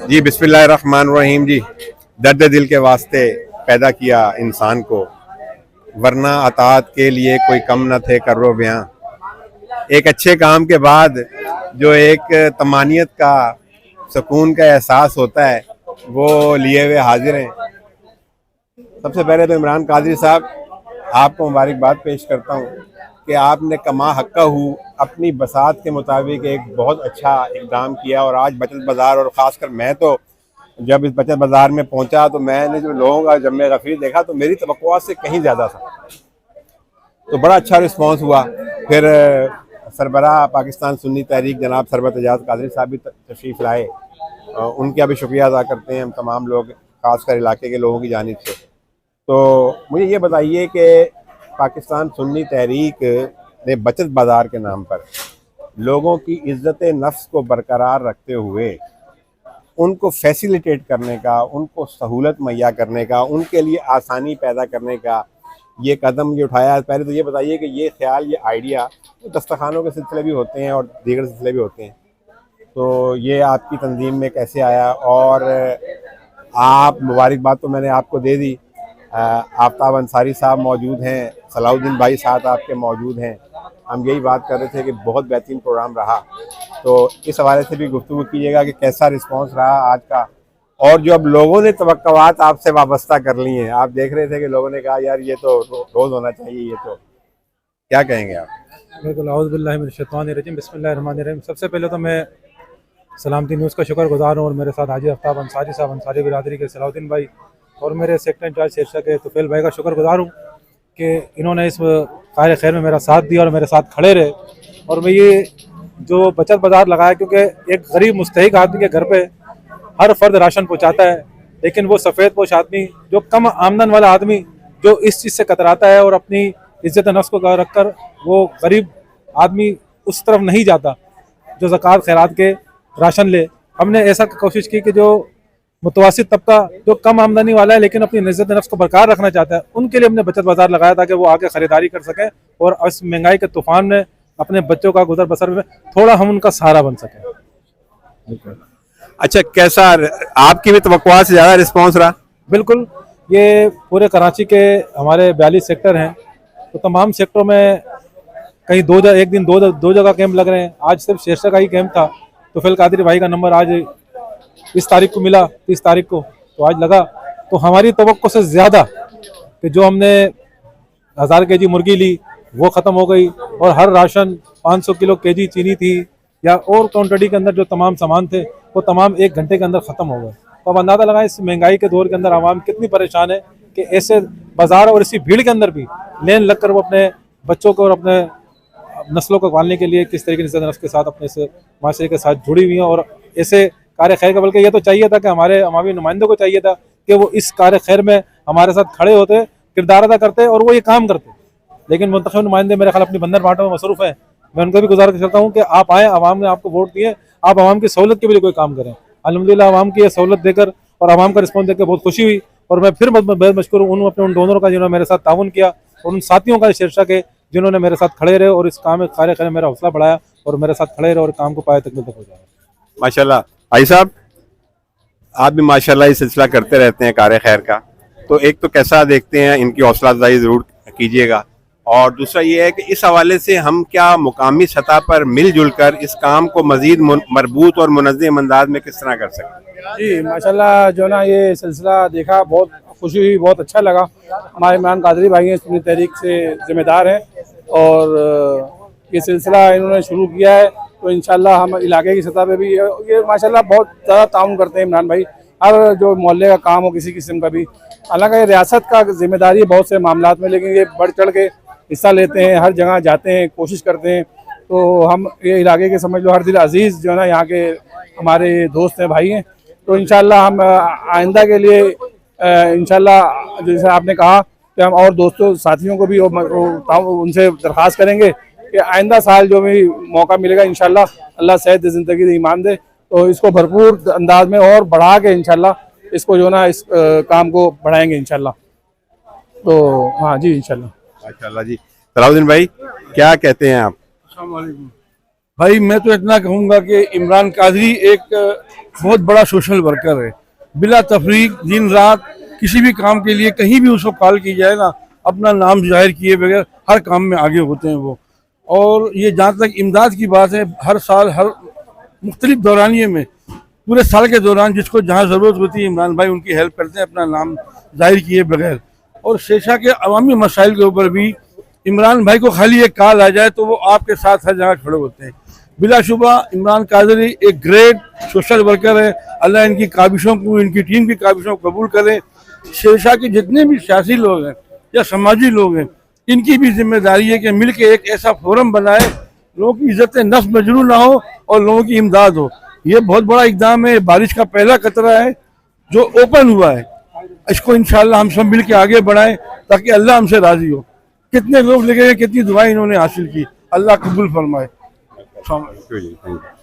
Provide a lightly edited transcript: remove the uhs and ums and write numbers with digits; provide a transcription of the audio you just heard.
जी बिस्मिल्लाहिर्रहमानिर्रहीम जी। दर्द दिल के वास्ते पैदा किया इंसान को, वरना अताअत के लिए कोई कम न थे कर्रो बयां। एक अच्छे काम के बाद जो एक तमानियत का, सुकून का एहसास होता है, वो लिए हुए हाजिर हैं। सबसे पहले तो इमरान कादरी साहब, आपको मुबारकबाद पेश करता हूँ कि आपने कमा हक्का हूँ अपनी बसात के मुताबिक एक बहुत अच्छा इक़दाम किया। और आज बचत बाज़ार, और ख़ासकर मैं तो जब इस बचत बाज़ार में पहुँचा तो मैंने जो लोगों का जम गफ़ीर देखा तो मेरी तवक्कुआत से कहीं ज़्यादा था। तो बड़ा अच्छा रिस्पॉन्स हुआ। फिर सरबराह पाकिस्तान सुन्नी तहरीक जनाब सरबत एजाज कादरी साहब भी तशरीफ़ लाए। उनका भी शुक्रिया अदा करते हैं हम तमाम लोग, ख़ासकर इलाके के लोगों की जानिब से। तो मुझे ये बताइए कि पाकिस्तान सुन्नी तहरीक ने बचत बाज़ार के नाम पर लोगों की इज़्ज़त नफ्स को बरकरार रखते हुए उनको फैसिलिटेट करने का, उनको सहूलत मुहैया करने का, उनके लिए आसानी पैदा करने का ये कदम ये उठाया है। पहले तो ये बताइए कि ये ख्याल, ये आइडिया तो दस्तखानों के सिलसिले भी होते हैं और दीगर सिलसिले भी होते हैं, तो ये आपकी तंजीम में कैसे आया? और आप मुबारकबाद तो मैंने आपको दे दी। आफ्ताब अंसारी साहब मौजूद हैं, सलाउद्दीन भाई साथ आपके मौजूद हैं। हम यही बात कर रहे थे कि बहुत बेहतरीन प्रोग्राम रहा, तो इस हवाले से भी गुफ्तगू कीजिएगा कि कैसा रिस्पांस रहा आज का। और जो अब लोगों ने तवक्कुआत आपसे वाबस्ता कर ली हैं, आप देख रहे थे कि लोगों ने कहा यार ये तो रोज़ होना चाहिए, ये तो क्या कहेंगे आप? बिल्कुल, औज़ु बिल्लाहि मिनश शैतानिर रजीम, बिस्मिल्लाहिर्रहमानिर्रहीम। सबसे पहले तो मैं सलामती न्यूज़ का शुक्रगुज़ार हूँ और मेरे साथ हाजी आफ्ताब अंसारी साहब, अंसारी बिरादरी के सलाउद्दीन भाई, और मेरे सेक्टर इंचार्ज शीर्षक के तुफ़ैल भाई का शुक्रगुज़ार हूँ कि इन्होंने इस कार खैर में मेरा साथ दिया और मेरे साथ खड़े रहे। और मैं ये जो बचत बाज़ार लगाया, क्योंकि एक गरीब मुस्तहिक आदमी के घर पे हर फर्द राशन पहुँचाता है, लेकिन वो सफ़ेद पोश आदमी, जो कम आमदन वाला आदमी, जो इस चीज़ से कतराता है और अपनी इज़्ज़त नफ्स को रख कर वो गरीब आदमी उस तरफ नहीं जाता जो ज़कात खैरात के राशन ले। हमने ऐसा कोशिश की कि जो मुतवासित तबका, जो कम आमदनी वाला है लेकिन अपनी इज़्ज़त नफ्स को बरकरार रखना चाहता है, उनके लिए हमने बचत बाज़ार लगाया ताकि वो आके ख़रीदारी कर सकें और इस महंगाई के तूफ़ान में अपने बच्चों का गुजर बसर में थोड़ा हम उनका सहारा बन सकें। अच्छा, कैसा आपकी भी तवक्कुआत से ज़्यादा रिस्पॉन्स रहा? बिल्कुल, ये पूरे कराची के हमारे 42 सेक्टर हैं, तो तमाम सेक्टरों में कहीं एक दिन दो जगह कैंप लग रहे हैं। आज सिर्फ शीर्षक का ही कैंप था, तो फिल कादरी भाई का नंबर आज इस तारीख को मिला, 30 तारीख को, तो आज लगा। तो हमारी तवक्को से ज़्यादा कि जो हमने 1000 केजी मुर्गी ली वो ख़त्म हो गई, और हर राशन 500 किलो केजी चीनी थी या और क्वांटिटी के अंदर जो तमाम सामान थे वो तमाम 1 घंटे के अंदर ख़त्म हो गए। तो अब अंदाज़ा लगाएं इस महंगाई के दौर के अंदर आवाम कितनी परेशान है कि ऐसे बाज़ार और इसी भीड़ के अंदर भी लेन लग कर वो अपने बच्चों को और अपने नस्लों को पालने के लिए किस तरीके से नफ्स के साथ अपने से माशरे के साथ जुड़ी हुई हैं। और ऐसे कार्य खैर का, बल्कि ये तो चाहिए था कि हमारे अवामी नुमाइंदों को चाहिए था कि वो इस कार्य खैर में हमारे साथ खड़े होते, किरदार अदा करते और वो ये काम करते, लेकिन मुंतखब नुमाइंदे मेरे ख्याल अपनी बंदर बांटों में मसरूफ़ हैं। मैं उनको भी गुजारिश करता हूँ कि आप आएँ, आवाम ने आपको वोट दिए, आप आवाम की सहूलत के लिए कोई काम करें। अल्हम्दुलिल्लाह आवाम की ये सहूलत देकर और आवाम का रिस्पॉन्स देकर बहुत खुशी हुई, और मैं फिर बेहद मशकूर हूँ उन डोनरों का जिन्होंने मेरे साथ ताउन किया, और उन साथियों का शीर्षक है जिन्होंने मेरे साथ खड़े रहे और इस काम में कार्य करने मेरा हौसला बढ़ाया और मेरे साथ खड़े रहे और काम को पाए तकमील तक पहुँचाया। माशाल्लाह भाई साहब, आप भी माशाल्लाह ये सिलसिला करते रहते हैं कार्य खैर का, तो एक तो कैसा देखते हैं, इनकी हौसला अफजाई ज़रूर कीजिएगा। और दूसरा ये है कि इस हवाले से हम क्या मुकामी सतह पर मिलजुल कर इस काम को मज़ीद मरबूत और मुनज़्ज़म अंदाज में किस तरह कर सकते हैं? जी माशाल्लाह, जो ना ये सिलसिला देखा, बहुत खुशी हुई, बहुत अच्छा लगा। हमारे इमरान कादरी भाई हैं, सुन्नी तहरीक से ज़िम्मेदार हैं, और ये सिलसिला इन्होंने शुरू किया है, तो इंशाल्लाह हम इलाके की सतह पे भी ये माशाल्लाह बहुत ज़्यादा ताउन करते हैं इमरान भाई, हर जो मोहल्ले का काम हो किसी किस्म का भी। हालांकि ये रियासत का जिम्मेदारी है बहुत से मामलात में, लेकिन ये बढ़ चढ़ के हिस्सा लेते हैं, हर जगह जाते हैं, कोशिश करते हैं। तो हम ये इलाके के समझ लो हर दिल अजीज़ जो है ना, यहाँ के हमारे दोस्त हैं, भाई हैं। तो इंशाल्लाह हम आइंदा के लिए इंशाल्लाह जैसे आपने कहा कि हम और दोस्तों साथियों को भी उनसे दरख्वास्त करेंगे कि आइंदा साल जो भी मौका मिलेगा इंशाल्लाह अल्लाह सेहत ज़िंदगी दे, ईमान दे, तो इसको भरपूर अंदाज में और बढ़ा के इंशाल्लाह इसको जो ना इस काम को बढ़ाएंगे इंशाल्लाह। तो हाँ जी, इंशाल्लाह। माशाल्लाह जी। सलाउद्दीन भाई, क्या कहते हैं आप? भाई मैं तो इतना कहूँगा कि इमरान कादरी एक बहुत बड़ा सोशल वर्कर है। बिला तफरीक दिन रात किसी भी काम के लिए कहीं भी उसको कॉल की जाए ना, अपना नाम जाहिर किए बगैर हर काम में आगे होते हैं वो। और ये जहाँ तक इमदाद की बात है, हर साल हर मुख्तलिफ दौरानिए में पूरे साल के दौरान जिसको जहाँ ज़रूरत होती है इमरान भाई उनकी हेल्प करते हैं अपना नाम जाहिर किए बगैर। और शेषा के अवामी मसाइल के ऊपर भी इमरान भाई को खाली एक कॉल आ जाए तो वो आपके साथ हर जगह खड़े होते हैं। बिलाशुबा इमरान कादरी एक ग्रेट सोशल वर्कर है। अल्लाह इनकी काबिशों को, इनकी टीम की काबिशों को कबूल करे। शेरशाह के जितने भी सियासी लोग हैं या समाजी लोग हैं, इनकी भी जिम्मेदारी है कि मिल के एक ऐसा फोरम बनाए, लोगों की इज्जत नफ्स मजरू ना हो और लोगों की इमदाद हो। ये बहुत बड़ा इक़दाम है, बारिश का पहला कतरा है जो ओपन हुआ है। इसको इंशाल्लाह हम सब मिल के आगे बढ़ाएं ताकि अल्लाह हमसे राज़ी हो। कितने लोग लगे हैं, कितनी दुआएं इन्होंने हासिल की, अल्लाह कबूल फरमाए। Thank you.